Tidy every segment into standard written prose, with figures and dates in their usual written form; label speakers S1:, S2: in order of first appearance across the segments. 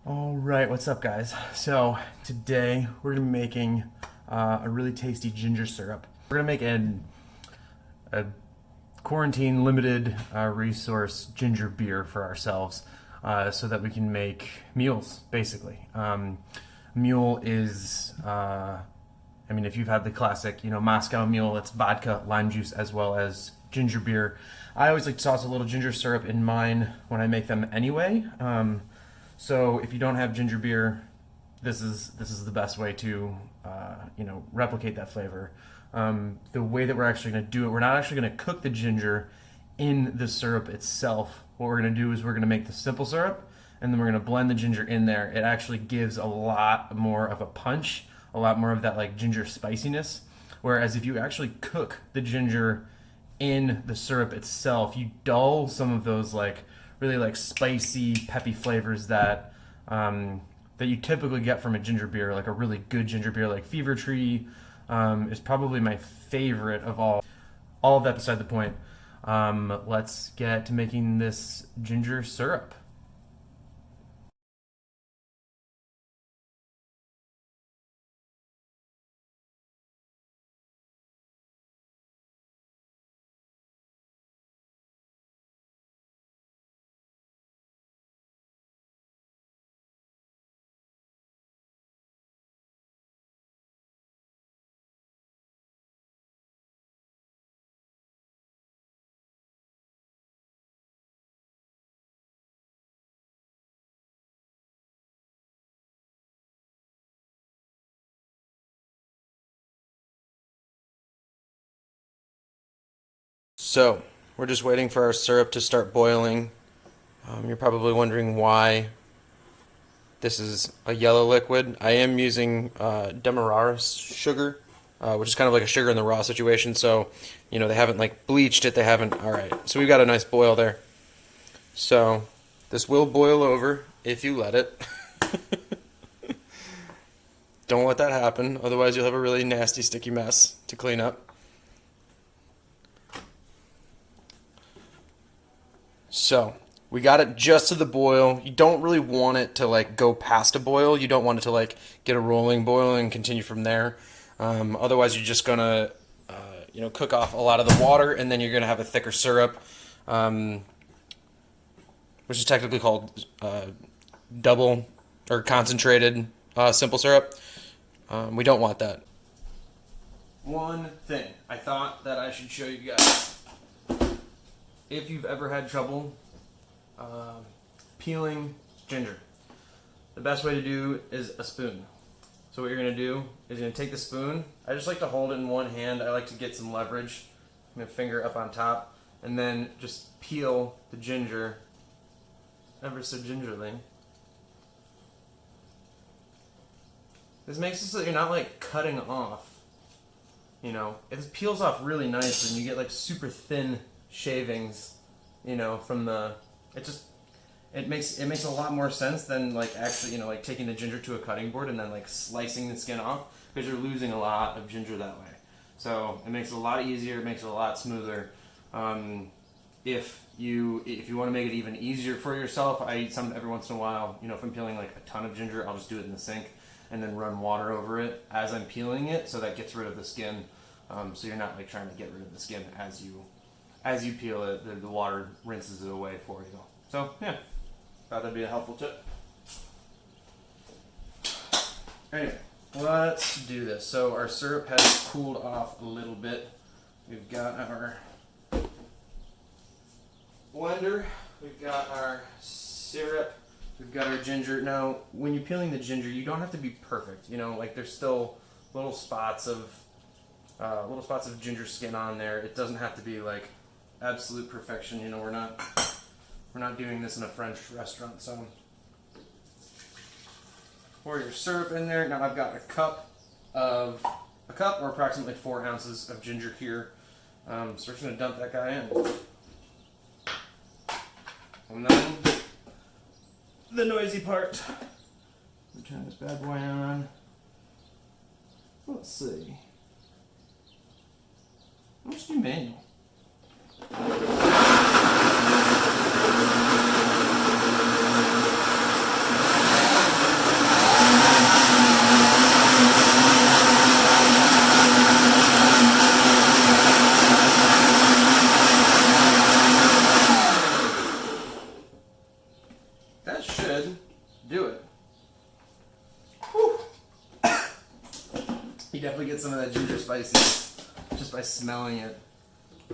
S1: All right, what's up, guys? So today we're gonna be making a really tasty ginger syrup. We're gonna make a quarantine limited resource ginger beer for ourselves, so that we can make mules, basically. Mule is, I mean, if you've had the classic, Moscow Mule, it's vodka, lime juice, as well as ginger beer. I always like to toss a little ginger syrup in mine when I make them anyway. So if you don't have ginger beer, this is the best way to replicate that flavor. The way that we're actually going to do it, we're not actually going to cook the ginger in the syrup itself. What we're going to do is we're going to make the simple syrup, and then we're going to blend the ginger in there. It actually gives a lot more of a punch, a lot more of that like ginger spiciness. Whereas if you actually cook the ginger in the syrup itself, you dull some of those like really like spicy, peppy flavors that you typically get from a ginger beer, like a really good ginger beer, like Fever Tree is probably my favorite of all. All of that beside the point. Let's get to making this ginger syrup. So, we're just waiting for our syrup to start boiling. You're probably wondering why this is a yellow liquid. I am using Demerara sugar, which is kind of like a sugar in the raw situation. So, they haven't like bleached it. They haven't. All right. So we've got a nice boil there. So this will boil over if you let it. Don't let that happen. Otherwise, you'll have a really nasty, sticky mess to clean up. So we got it just to the boil. You don't really want it to like go past a boil. You don't want it to like get a rolling boil and continue from there. Otherwise, you're just gonna cook off a lot of the water, and then you're gonna have a thicker syrup, um, which is technically called double or concentrated simple syrup. We don't want that. One thing I thought that I should show you guys. If you've ever had trouble uh, peeling ginger, the best way to do is a spoon. So what you're going to do is you're going to take the spoon. I just like to hold it in one hand. I like to get some leverage. I'm going to finger up on top, and then just peel the ginger ever so gingerly. This makes it so that you're not like cutting off. It peels off really nice, and you get like super thin shavings. From the it just it makes a lot more sense than like actually like taking the ginger to a cutting board and then like slicing the skin off, because you're losing a lot of ginger that way. So it makes it a lot easier. It makes it a lot smoother. If you want to make it even easier for yourself, I eat some every once in a while. If I'm peeling like a ton of ginger, I'll just do it in the sink and then run water over it as I'm peeling it, so that gets rid of the skin. So you're not like trying to get rid of the skin as you peel it. The water rinses it away for you. So yeah, thought that'd be a helpful tip. Anyway, let's do this. So our syrup has cooled off a little bit. We've got our blender, we've got our syrup, we've got our ginger. Now, when you're peeling the ginger, you don't have to be perfect. Like there's still little spots of ginger skin on there. It doesn't have to be like absolute perfection. We're not doing this in a French restaurant. So pour your syrup in there. Now I've got a cup or approximately 4 ounces of ginger here. So we're just gonna dump that guy in. And then the noisy part. Let me turn this bad boy on. Let's see. Let's do manual. that should do it. Whew. You definitely get some of that ginger spiciness just by smelling it.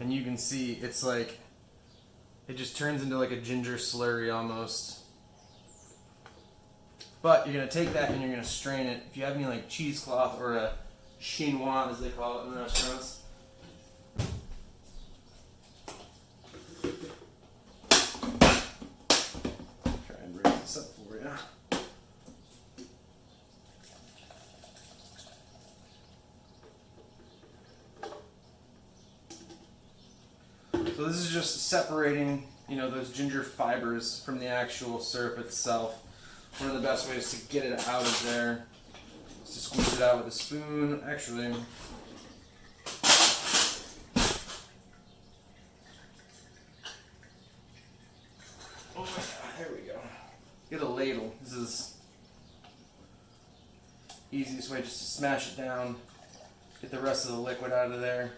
S1: And you can see it's like, it just turns into like a ginger slurry almost. But you're going to take that and you're going to strain it. If you have any like cheesecloth or a chinois as they call it in the restaurants. Try and raise this up for you. So this is just separating, you know, those ginger fibers from the actual syrup itself. One of the best ways to get it out of there is to squeeze it out with a spoon. Actually, oh my god, there we go. Get a ladle. This is the easiest way, just to smash it down, get the rest of the liquid out of there.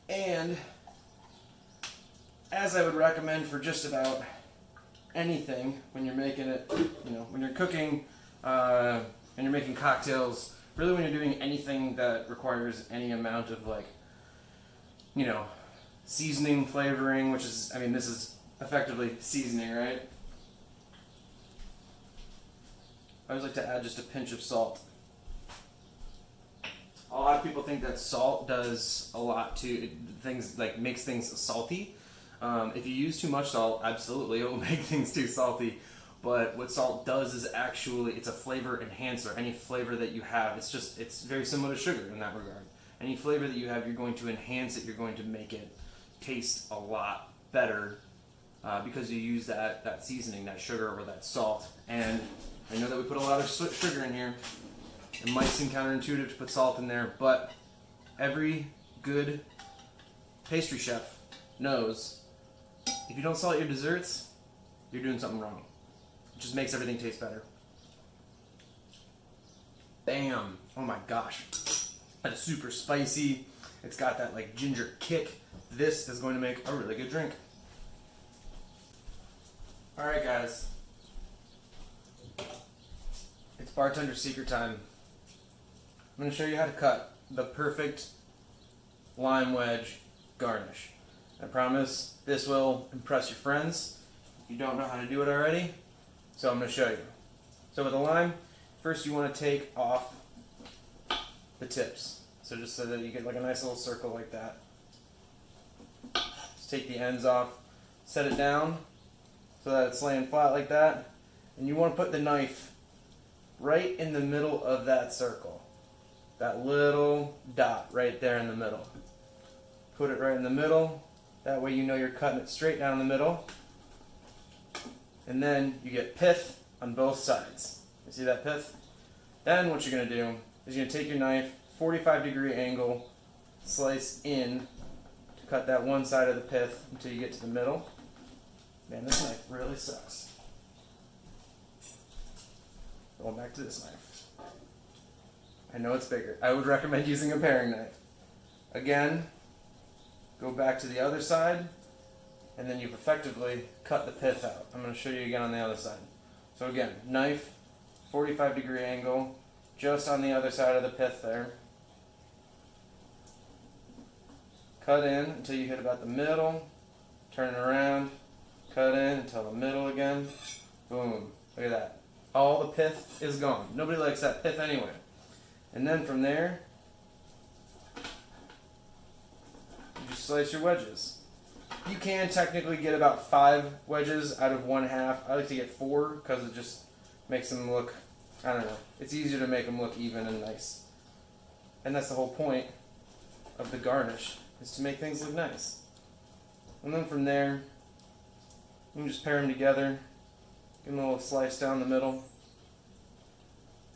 S1: And as I would recommend for just about anything when you're making it, you know, when you're cooking and you're making cocktails, really when you're doing anything that requires any amount of like, you know, seasoning, flavoring, which is, I mean, this is effectively seasoning, right? I always like to add just a pinch of salt. A lot of people think that salt does a lot to things, like makes things salty. If you use too much salt, absolutely, it will make things too salty. But what salt does is actually, it's a flavor enhancer. Any flavor that you have, it's very similar to sugar in that regard. Any flavor that you have, you're going to enhance it. You're going to make it taste a lot better because you use that seasoning, that sugar or that salt. And I know that we put a lot of sugar in here. It might seem counterintuitive to put salt in there, but every good pastry chef knows if you don't salt your desserts, you're doing something wrong. It just makes everything taste better. Bam! Oh my gosh. That's super spicy. It's got that like ginger kick. This is going to make a really good drink. Alright guys. It's bartender secret time. I'm going to show you how to cut the perfect lime wedge garnish. I promise this will impress your friends if you don't know how to do it already. So I'm going to show you. So with a lime, first you want to take off the tips. So just so that you get like a nice little circle like that. Just take the ends off, set it down so that it's laying flat like that. And you want to put the knife right in the middle of that circle. That little dot right there in the middle. Put it right in the middle. That way you know you're cutting it straight down the middle. And then you get pith on both sides. You see that pith? Then what you're going to do is you're going to take your knife, 45-degree angle, slice in to cut that one side of the pith until you get to the middle. Man, this knife really sucks. Going back to this knife. I know it's bigger. I would recommend using a paring knife. Again, go back to the other side, and then you've effectively cut the pith out. I'm going to show you again on the other side. So again, knife, 45-degree angle, just on the other side of the pith there. Cut in until you hit about the middle, turn it around, cut in until the middle again. Boom. Look at that. All the pith is gone. Nobody likes that pith anyway. And then from there, you just slice your wedges. You can technically get about 5 wedges out of 1/2. I like to get 4 because it just makes them look, I don't know, it's easier to make them look even and nice. And that's the whole point of the garnish, is to make things look nice. And then from there, you can just pair them together, give them a little slice down the middle,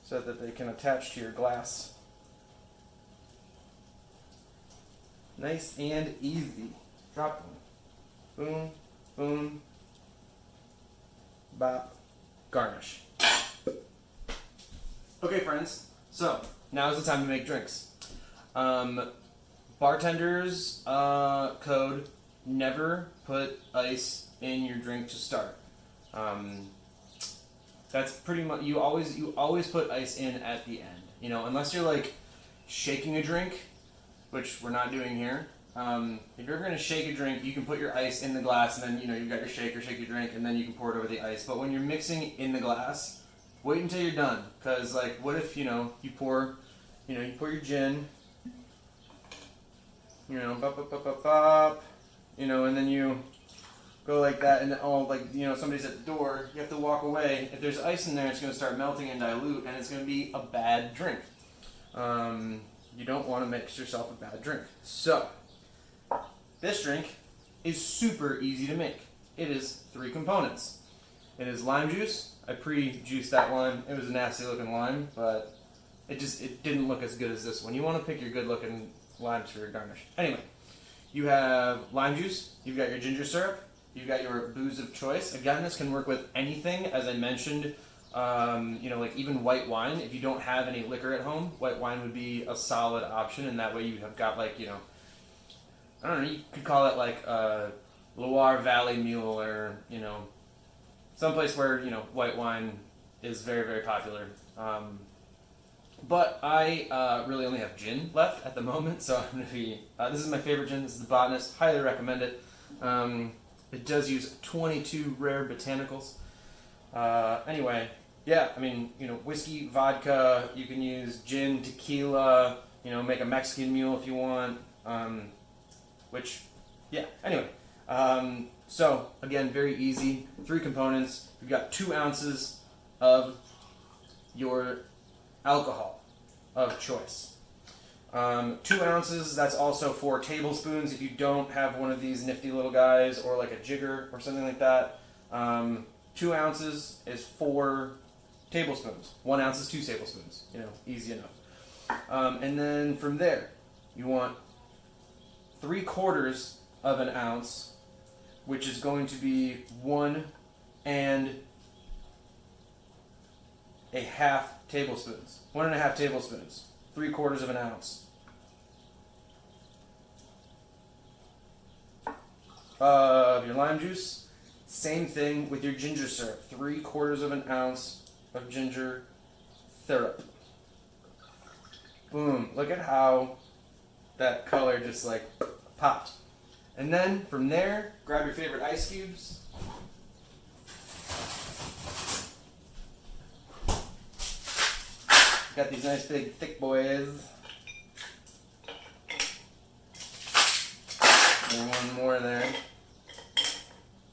S1: so that they can attach to your glass. Nice and easy. Drop them. Boom, boom, bop, garnish. Okay friends, so now is the time to make drinks. bartender's code: never put ice in your drink to start. That's pretty much, you always put ice in at the end. You know, unless you're like shaking a drink, which we're not doing here. If you're gonna shake a drink, you can put your ice in the glass, and then you've got your shaker, shake your drink, and then you can pour it over the ice. But when you're mixing in the glass, wait until you're done, because like, what if you pour your gin, bop, bop, bop, bop, bop, and then you go like that, and somebody's at the door, you have to walk away. If there's ice in there, it's going to start melting and dilute, and it's going to be a bad drink. You don't want to mix yourself a bad drink. So, this drink is super easy to make. It is 3 components. It is lime juice. I pre-juiced that lime. It was a nasty looking lime, but it didn't look as good as this one. You want to pick your good looking limes for your garnish. Anyway, you have lime juice, you've got your ginger syrup, you've got your booze of choice. Again, this can work with anything, as I mentioned, like even white wine. If you don't have any liquor at home, white wine would be a solid option, and that way you have got like, I don't know, you could call it like a Loire Valley mule, or, someplace where, white wine is very, very popular. But I really only have gin left at the moment, so I'm going to be, this is my favorite gin. This is the Botanist. Highly recommend it. It does use 22 rare botanicals. Anyway, yeah, I mean, whiskey, vodka, you can use gin, tequila, make a Mexican mule if you want, anyway. So, again, very easy. 3 components. You've got 2 ounces of your alcohol of choice. 2 ounces, that's also 4 tablespoons if you don't have one of these nifty little guys, or like a jigger or something like that. 2 ounces is 4 tablespoons. 1 ounce is 2 tablespoons. Easy enough. And then from there, you want 3/4 of an ounce, which is going to be 1 1/2 tablespoons. 1 1/2 tablespoons. 3/4 of an ounce of your lime juice. Same thing with your ginger syrup. 3/4 of an ounce of ginger syrup. Boom. Look at how that color just like popped. And then from there, grab your favorite ice cubes. Got these nice big thick boys. And 1 more there.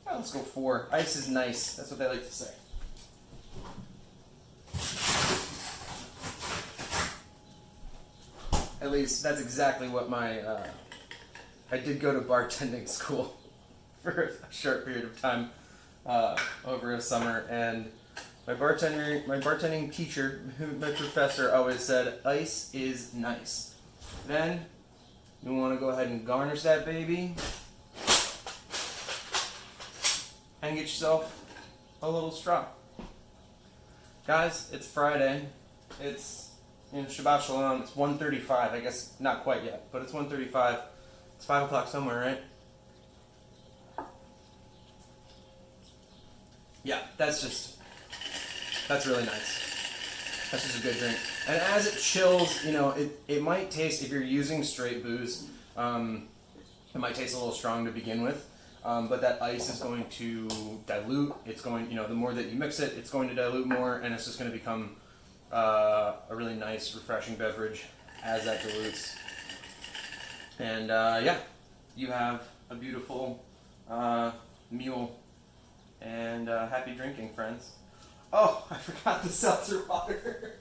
S1: Oh, let's go 4. Ice is nice. That's what they like to say. At least that's exactly what I did go to bartending school for a short period of time over a summer, and my bartending teacher, my professor, always said, ice is nice. Then you want to go ahead and garnish that baby and get yourself a little straw. Guys, it's Friday. It's Shabbat Shalom. It's 1:35. I guess not quite yet, but it's 1:35. It's 5 o'clock somewhere, right? Yeah, that's really nice. That's just a good drink. And as it chills, it might taste, if you're using straight booze, it might taste a little strong to begin with. But that ice is going to dilute. It's going, the more that you mix it, it's going to dilute more, and it's just going to become a really nice, refreshing beverage as that dilutes. And you have a beautiful mule. And happy drinking, friends. Oh, I forgot the seltzer water.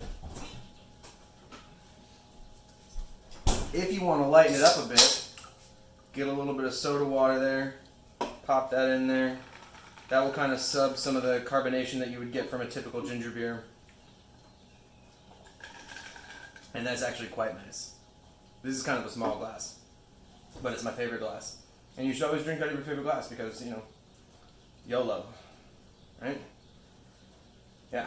S1: If you want to lighten it up a bit, get a little bit of soda water there. Pop that in there. That will kind of sub some of the carbonation that you would get from a typical ginger beer. And that's actually quite nice. This is kind of a small glass, but it's my favorite glass. And you should always drink out of your favorite glass because, YOLO, right? Yeah.